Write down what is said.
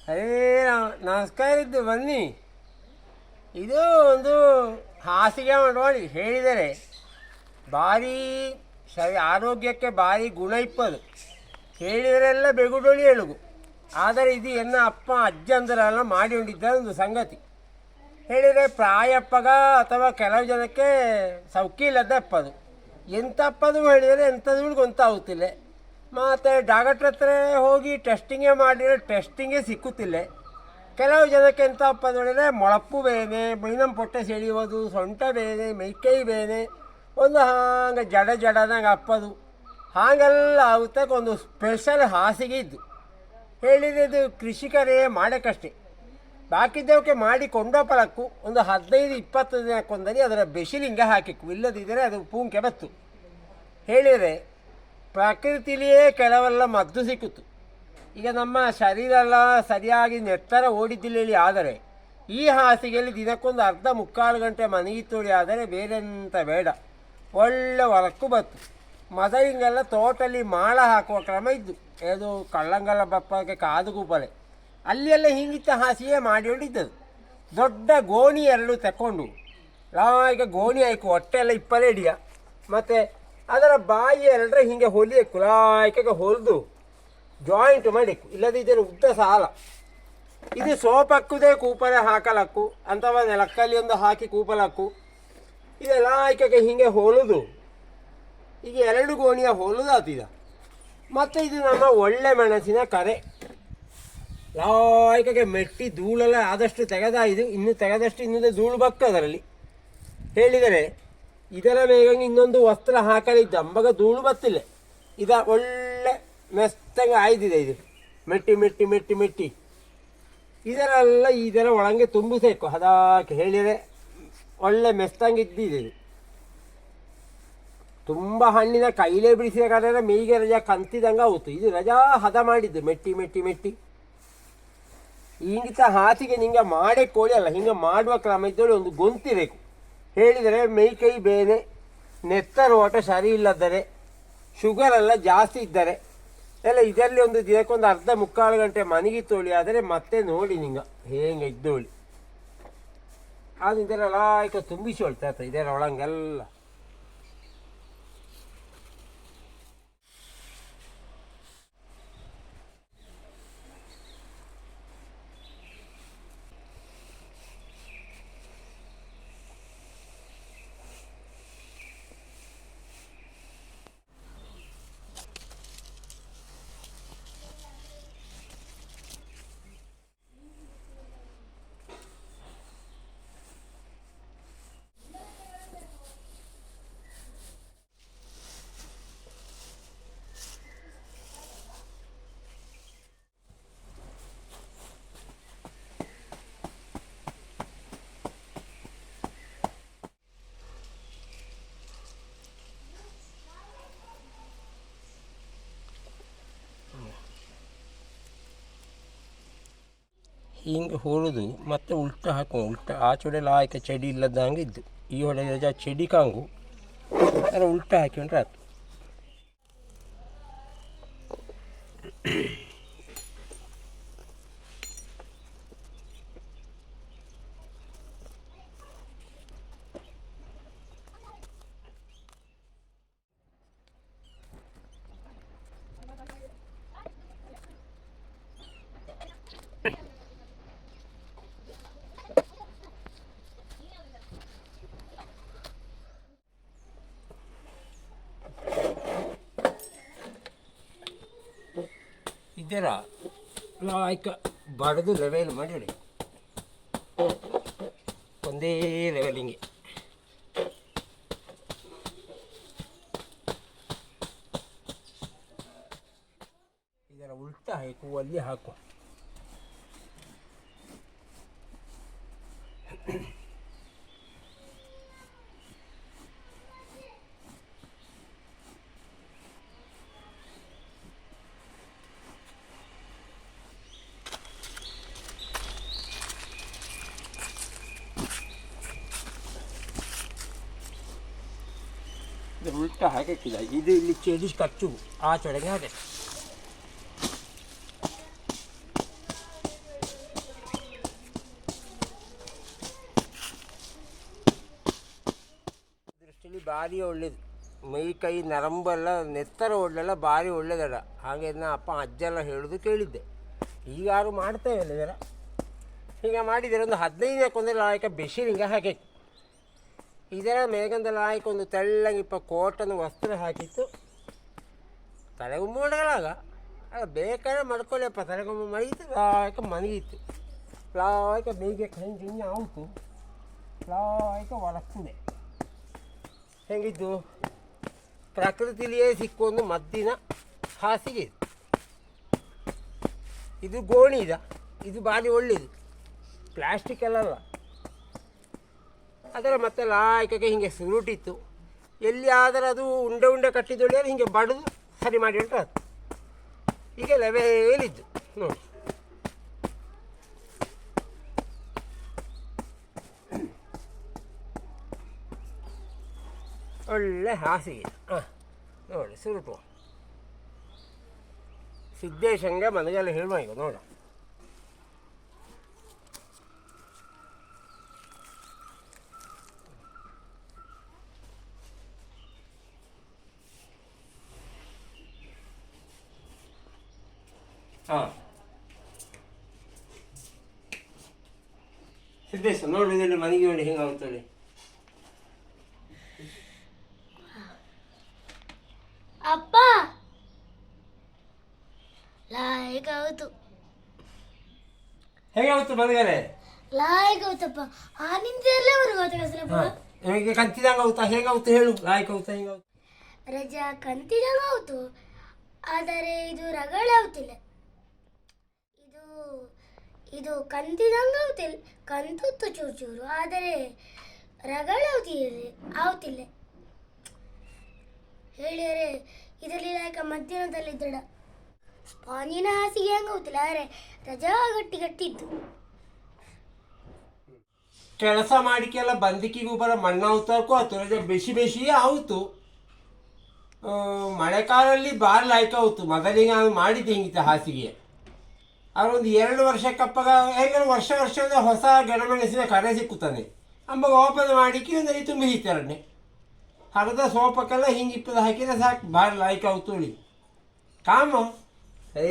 ಅರೇ ನಮಸ್ಕಾರ ಇದ್ದು ಬನ್ನಿ. ಇದು ಒಂದು ಹಾಸಿಗೆ ಮಾಡಿ ಹೇಳಿದರೆ ಭಾರಿ ಸರಿ, ಆರೋಗ್ಯಕ್ಕೆ ಭಾರಿ ಗುಣ ಇಪ್ಪದು. ಹೇಳಿದರೆಲ್ಲ ಬೆಗುಡೊಳಿ ಎಳುಗು. ಆದರೆ ಇದು ಎನ್ನ ಅಪ್ಪ ಅಜ್ಜಂದರೆಲ್ಲ ಮಾಡಿ ಹೊಂದಿದ್ದ ಒಂದು ಸಂಗತಿ. ಹೇಳಿದರೆ ಪ್ರಾಯಪ್ಪಗ ಅಥವಾ ಕೆಲವು ಜನಕ್ಕೆ ಸೌಖ್ಯ ಇಲ್ಲದ ಅಪ್ಪದು. ಎಂಥ ಅಪ್ಪದು ಹೇಳಿದರೆ ಎಂಥದ್ದು ಗೊತ್ತಾಗುತ್ತಿಲ್ಲ. ಮತ್ತು ಡಾಕ್ಟ್ರ್ ಹತ್ರ ಹೋಗಿ ಟೆಸ್ಟಿಂಗೇ ಮಾಡಿದರೆ ಟೆಸ್ಟಿಂಗೇ ಸಿಕ್ಕುತ್ತಿಲ್ಲ. ಕೆಲವು ಜನಕ್ಕೆ ಎಂಥ ಅಪ್ಪದು ಹೇಳಿದರೆ ಮೊಳಪು ಬೇನೆ, ಮೈನಂ ಪೊಟ್ಟೆ ಸೆಳೆಯುವುದು, ಸೊಂಟ ಬೇನೆ, ಮೈಕೈ ಬೇನೆ, ಒಂದು ಹಾಗೆ ಜಡದಂಗೆ ಅಪ್ಪದು. ಹಾಗೆಲ್ಲ ಆಗುತ್ತಕ್ಕೆ ಒಂದು ಸ್ಪೆಷಲ್ ಹಾಸಿಗೆ ಇದ್ದು. ಹೇಳಿದರೆ ಇದು ಕೃಷಿಕರೇ ಮಾಡೋಕ್ಕಷ್ಟೇ. ಬಾಕಿದ್ದವಕ್ಕೆ ಮಾಡಿ ಕೊಂಡೋಪಲಕ್ಕೂ ಒಂದು 15-20 ದಿನಕ್ಕೊಂದಲ್ಲಿ ಅದರ ಬೆಸಿಲಿಂಗ ಹಾಕಿಕ್ಕು, ಇಲ್ಲದಿದ್ದರೆ ಅದು ಪೂಂಕೆ ಬತ್ತು. ಹೇಳಿದರೆ ಪ್ರಕೃತಿಲಿಯೇ ಕೆಲವೆಲ್ಲ ಮದ್ದು ಸಿಕ್ಕಿತು. ಈಗ ನಮ್ಮ ಶರೀರ ಎಲ್ಲ ಸರಿಯಾಗಿ ನೆತ್ತರ ಓಡಿದ್ದಿಲ್ಲ ಆದರೆ ಈ ಹಾಸಿಗೆಯಲ್ಲಿ ದಿನಕ್ಕೊಂದು ಅರ್ಧ ಮುಕ್ಕಾಲು ಗಂಟೆ ಮನಗಿತ್ತೋಳಿ ಆದರೆ ಬೇರೆಂತ ಬೇಡ, ಒಳ್ಳೆ ಹೊರಕ್ಕೂ ಬತ್ತು. ಮೊದಲಿಗೆಲ್ಲ ತೋಟಲ್ಲಿ ಮಾಳ ಹಾಕುವ ಕ್ರಮ ಇದ್ದು, ಅದು ಕಳ್ಳಂಗಲ್ಲ ಬಪ್ಪಕ್ಕೆ ಕಾದುಗೂಪಲೆ ಅಲ್ಲೆಲ್ಲ ಹಿಂಗಿತ್ತ ಹಾಸಿಗೆ ಮಾಡಿ ಹೊಡಿದ್ದದು. ದೊಡ್ಡ ಗೋಣಿ 2 ತಗೊಂಡು ಈಗ ಗೋಣಿ ಆಯ್ಕು ಹೊಟ್ಟೆಲ್ಲ ಇಪ್ಪಲೇ ಹಿಡಿಯ, ಮತ್ತು ಅದರ ಬಾಯಿ 2 ಹೀಗೆ ಹೊಲಿಯಕ್ಕೆ ಲಾಯ್ಕೆ ಹೊಲಿದು ಜಾಯಿಂಟ್ ಮಾಡಿಕ್ಕು, ಇಲ್ಲದಿದ್ದರೆ ಉದ್ದ ಸಾಲ. ಇದು ಸೋಪ್ ಹಾಕುದೇ ಕೂಪಲೆ ಹಾಕಲಕ್ಕು ಅಥವಾ ನೆಲಕ್ಕಲ್ಲಿ ಒಂದು ಹಾಕಿ ಕೂಪಲಕ್ಕು. ಇದೆಲ್ಲ ಆಯ್ಕೆಗೆ ಹೀಗೆ ಹೊಲಿದು ಈಗ 2 ಗೋಣಿಯ ಹೊಲಿದಾತಿದ. ಮತ್ತು ಇದು ನಮ್ಮ ಒಳ್ಳೆ ಮೆಣಸಿನ ಕರೆ. ಲಾಯ್ಕೆಗೆ ಮೆಟ್ಟಿ ಧೂಳೆಲ್ಲ ಆದಷ್ಟು ತೆಗೆದಾಯಿದು, ಇನ್ನು ತೆಗೆದಷ್ಟು ಇನ್ನೊಂದು ಧೂಳು ಬಕ್ಕ ಅದರಲ್ಲಿ. ಹೇಳಿದರೆ ಇದರ ಮೇಗಂಗೆ ಇನ್ನೊಂದು ವಸ್ತ್ರ ಹಾಕಲಿದ್ದ ಅಂಬಗ ಧೂಳು ಬತ್ತಿಲ್ಲ. ಇದ ಒಳ್ಳೆ ಮೆಸ್ತಂಗೆ ಆಯ್ದಿದೆ. ಇದು ಮೆಟ್ಟಿ ಮೆಟ್ಟಿ ಮೆಟ್ಟಿ ಮೆಟ್ಟಿ ಇದರೆಲ್ಲ ಇದರ ಒಳಗೆ ತುಂಬಿಸಬೇಕು. ಅದಕ್ಕೆ ಹೇಳಿದರೆ ಒಳ್ಳೆ ಮೆಸ್ತಂಗೆ ಇದ್ದಿದೆ. ಇದು ತುಂಬ ಹಣ್ಣಿನ ಕೈಲೇ ಬಿಡಿಸಿದ ಕಾರಣ ಮೇಯ್ಗೆ ರಜಾ ಕಂತಿದಂಗೆ ಆಗುತ್ತು. ಇದು ರಜಾ ಹದ ಮಾಡಿದ್ದು ಮೆಟ್ಟಿ ಮೆಟ್ಟಿ ಮೆಟ್ಟಿ. ಹಿಂಗಿತ ಹಾಸಿಗೆ ನಿಂಗೆ ಮಾಡೇ ಕೋಳಿ ಅಲ್ಲ, ಹಿಂಗೆ ಮಾಡುವ ಕ್ರಮ ಇದ್ದೋಳಿ ಒಂದು ಗೊಂತಿಬೇಕು. ಹೇಳಿದರೆ ಮೈ ಕೈ ಬೇನೆ, ನೆತ್ತರ ಓಟ ಸರಿ ಇಲ್ಲದರೆ, ಶುಗರೆಲ್ಲ ಜಾಸ್ತಿ ಇದ್ದರೆ ಎಲ್ಲ ಇದರಲ್ಲಿ ಒಂದು ದಿನಕ್ಕೊಂದು ಅರ್ಧ ಮುಕ್ಕಾಲು ಗಂಟೆ ಮನಗಿತ್ತೋಳಿ ಆದರೆ ಮತ್ತೆ ನೋಡಿ ನಿಂಗೆ ಹೇಗೆ ಇದ್ದೋಳಿ ಅದು ಇದರೆಲ್ಲ ಈಗ ತುಂಬಿಸಿ ಹೊಳ್ತಾ ಇದರ ಒಳಗೆಲ್ಲ. ಹಿಂಗೆ ಹೊಲಿದು ಮತ್ತೆ ಉಲ್ಟ ಹಾಕೋ, ಉಲ್ಟ ಆಚೆ ಲಾಯ್ಕ ಚಡಿ ಇಲ್ಲದಂಗೆ ಇದ್ದು, ಈ ಹೊಡೆ ಚಡಿ ಕಾಂಗು ಅದರ ಉಲ್ಟ ಹಾಕಿಕೊಂಡ್ರೆ ಆಯ್ತು. ಇದರ ಲಾಯ್ಕ ಬಡದು ಲೆವೆಲ್ ಮಾಡಿ ಒಂದೇ ಲೆವೆಲಿಂಗೆ ಇದರ ಉಲ್ಟ ಹಾಕು, ಅಲ್ಲಿ ಹಾಕು. ಉಲ್ಟ ಹಾಕಿಲ್ಲ, ಇದು ಇಲ್ಲಿ ಚೆಡಿ ಕಚ್ಚು ಆ ಚೊಡೆಗೆ ಹಾಗೆ ಭಾರಿ ಒಳ್ಳೇದು. ಮೈ ಕೈ ನರಂಬೆಲ್ಲ ನೆತ್ತರ ಒಳ್ಳೆಲ್ಲ ಭಾರಿ ಒಳ್ಳೇದಲ್ಲ. ಹಾಗೆ ನಾ ಅಪ್ಪ ಅಜ್ಜೆಲ್ಲ ಹೇಳೋದು ಕೇಳಿದ್ದೆ. ಈಗ ಯಾರು ಮಾಡ್ತೇವಲ್ಲ ಇದರ ಹೀಗೆ ಮಾಡಿದರೆ ಒಂದು 15 ಲಾಯಕ ಬೆಶಿರಿಂಗ ಹಾಕಿ ಇದರ ಮೇಗಂದ ಲಾಯಕ ಒಂದು ತೆಳ್ಳಗಿಪ್ಪ ಕೋಟನ ವಸ್ತ್ರ ಹಾಕಿತ್ತು. ತಲೆಗೊಂಬು ಮಾಡಲಾಗ ಅದು ಬೇಕಾದ್ರೆ ಮಾಡ್ಕೊಳ್ಳಿಯಪ್ಪ. ತಲೆಗೊಂಬು ಮಡಗಿತ್ತು ಲಾಯಕ ಮನಗಿತ್ತು. ಲಾಯಕ ಬೇಗ ಕಂಡು ಹಿಂಗೆ ಆಯಿತು. ಲಾಯಕ ಒಳಕ್ಕಿದೆ ಹೆಂಗಿದ್ದು ಪ್ರಕೃತಿಲಿಯೇ ಸಿಕ್ಕೊಂದು ಮದ್ದಿನ ಹಾಸಿಗೆ ಇದು. ಇದು ಗೋಣಿ ಇದೆ. ಇದು ಭಾರಿ ಒಳ್ಳೆಯದು, ಪ್ಲ್ಯಾಸ್ಟಿಕ್ ಅಲ್ಲಲ್ಲ. ಅದರ ಮತ್ತೆ ಲಾಯಕಕ್ಕೆ ಹೀಗೆ ಸುರುಟಿತ್ತು. ಎಲ್ಲಿ ಆದರೆ ಅದು ಉಂಡೆ ಉಂಡೆ ಕಟ್ಟಿದೊಳ್ಳಿ ಹಿಂಗೆ ಬಡಿದು ಸರಿ ಮಾಡಿ ಉಂಟು. ಅದು ಈಗ ಲೆವೇಲಿದ್ದು ನೋಡಿ. ಒಳ್ಳೆ ಹಾಸಿಗೆ. ಹಾಂ ನೋಡಿ ಸುರುಟು ಸಿದ್ದೇಶಂಗೆ ಮನೆಗೆಲ್ಲ ಹೇಳುವ ಈಗ ನೋಡ. ಹಾಂ ಸಿದ್ದೇಶ ನೋಡಿ ಇದರಲ್ಲಿ ಮನೆಗೆ ನೋಡಿ ಹೆಂಗಾಗುತ್ತಲ್ಲಿ. ಅಪ್ಪ ಲಾಯಕ ಆಯ್ತು. ಹೇಗಾಗುತ್ತೆ ಮನೆಗಲೆ ಲಾಯಕ ಆಯ್ತಪ್ಪ. ನಿಂದೆಲ್ಲವರೆಗೂ ಆಯ್ತು. ನಿಮಗೆ ಕಂತಿದಂಗೆ ಆಗುತ್ತಾ? ಹೇಗಾಗುತ್ತೆ ಹೇಳು. ಲಾಯಕ ಆಗುತ್ತಾ ಹೆಂಗಾಗುತ್ತೆ? ರಜಾ ಕಂತಿದಂಗ ಆಯ್ತು, ಆದರೆ ಇದು ರಗಳಾಗುತ್ತಿಲ್ಲ. ಇದು ಇದು ಕಂತಿದಂಗ ಆಗುತ್ತಿಲ್ಲ. ಕಂತುತ್ತು ಚೂರು ಚೂರು, ಆದರೆ ಆಗುತ್ತಿಲ್ಲ. ಹೇಳಿದರೆ ಇದರಲ್ಲಿ ಲಾಯಕ ಮಧ್ಯಾಹ್ನದಲ್ಲಿ ದೃಢ ಸ್ಪಾಂಜಿನ ಹಾಸಿಗೆ ಹಂಗೆ ಹೋಗ್ತಿಲ್ಲ, ಆದರೆ ರಜಾ ಗಟ್ಟಿದ್ದು. ಕೆಲಸ ಮಾಡಿಕೆಲ್ಲ ಬಂದಿಕ್ಕಿಗೂ ಬರ ಮಣ್ಣಾವ್ತಕ್ಕೂ ಆಯ್ತು. ರಜೆ ಬೆಸಿ ಆಯಿತು. ಮಳೆಕಾಲಲ್ಲಿ ಭಾರಿ ಲಾಯ್ಕ ಆಯ್ತು. ಮೊದಲಿಗೆ ನಾನು ಮಾಡಿದ್ದೆ ಹಿಂಗಿತ್ತು ಹಾಸಿಗೆ. ಆದ್ರೆ ಒಂದು 2 ವರ್ಷಕ್ಕಪ್ಪಾಗ ಹೇಗೆ ವರ್ಷ ಹೊಸ ಗೆಣಮೆಣಸಿನ ಕರೆ ಸಿಕ್ಕುತ್ತಾನೆ ಅಂಬ ಓಪನ್ ಮಾಡಿಕ್ಕೆ ಒಂದು ರೀತಿ ತುಂಬ ಹೀತಾರಣ್ಣೆ ಹರಿದ ಸೋಪಕ್ಕೆಲ್ಲ ಹಿಂಗೆ ಇಪ್ಪದು ಹಾಕಿದ್ರೆ ಸಾಕು. ಭಾರಿ ಲಾಯ್ಕ ಆಯ್ತು. ಕಾಮ ಏ